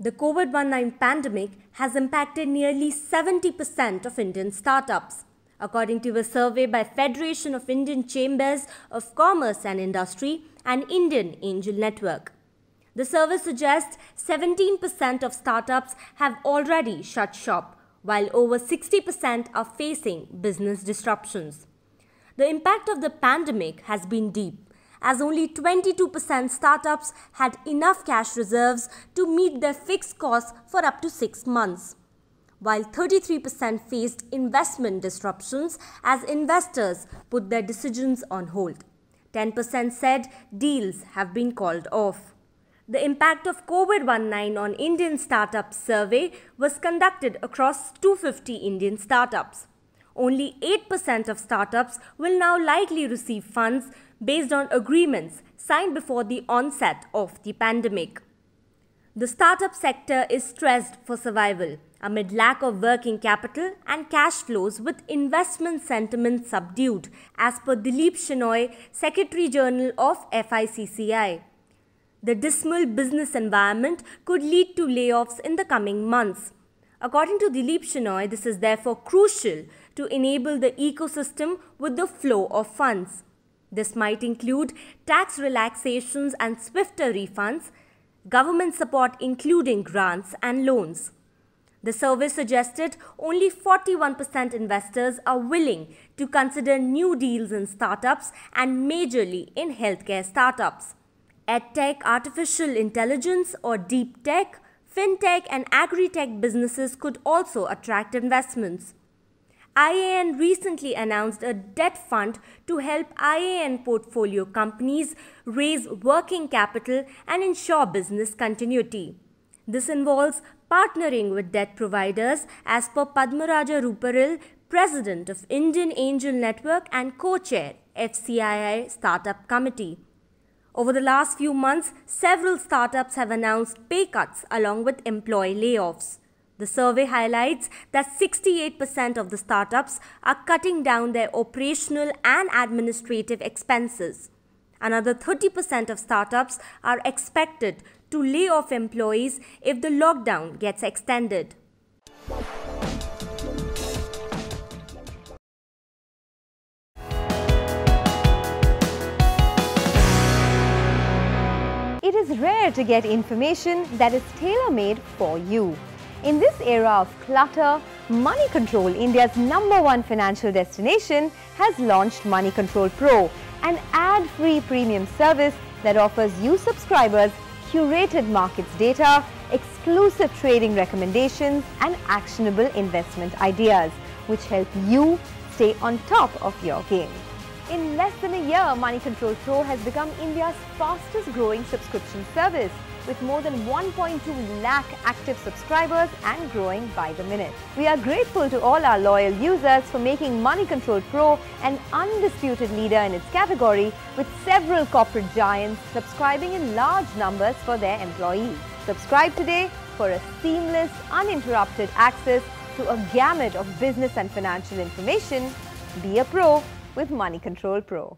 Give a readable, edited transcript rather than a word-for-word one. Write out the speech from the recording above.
The COVID-19 pandemic has impacted nearly 70% of Indian startups, according to a survey by Federation of Indian Chambers of Commerce and Industry and Indian Angel Network. The survey suggests 17% of startups have already shut shop, while over 60% are facing business disruptions. The impact of the pandemic has been deep, as only 22% startups had enough cash reserves to meet their fixed costs for up to 6 months, while 33% faced investment disruptions as investors put their decisions on hold. 10% said deals have been called off. The impact of COVID-19 on Indian startups survey was conducted across 250 Indian startups. Only 8% of startups will now likely receive funds based on agreements signed before the onset of the pandemic. The startup sector is stressed for survival amid lack of working capital and cash flows, with investment sentiment subdued, as per Dilip Shenoy, Secretary General of FICCI. The dismal business environment could lead to layoffs in the coming months. According to Dilip Shenoy, this is therefore crucial to enable the ecosystem with the flow of funds. This might include tax relaxations and swifter refunds, government support including grants and loans. The survey suggested only 41% investors are willing to consider new deals in startups and majorly in healthcare startups. EdTech, artificial intelligence or deep tech, fintech and agri-tech businesses could also attract investments. IAN recently announced a debt fund to help IAN portfolio companies raise working capital and ensure business continuity. This involves partnering with debt providers, as per Padmaraja Ruparil, President of Indian Angel Network and co-chair FCII Startup Committee. Over the last few months, several startups have announced pay cuts along with employee layoffs. The survey highlights that 68% of the startups are cutting down their operational and administrative expenses. Another 30% of startups are expected to lay off employees if the lockdown gets extended. It is rare to get information that is tailor-made for you. In this era of clutter, Money Control, India's #1 financial destination, has launched Money Control Pro, an ad-free premium service that offers you subscribers curated markets data, exclusive trading recommendations and actionable investment ideas, which help you stay on top of your game. In less than a year, Money Control Pro has become India's fastest growing subscription service, with more than 1.2 lakh active subscribers and growing by the minute. We are grateful to all our loyal users for making Money Control Pro an undisputed leader in its category, with several corporate giants subscribing in large numbers for their employees. Subscribe today for a seamless, uninterrupted access to a gamut of business and financial information. Be a pro with Money Control Pro.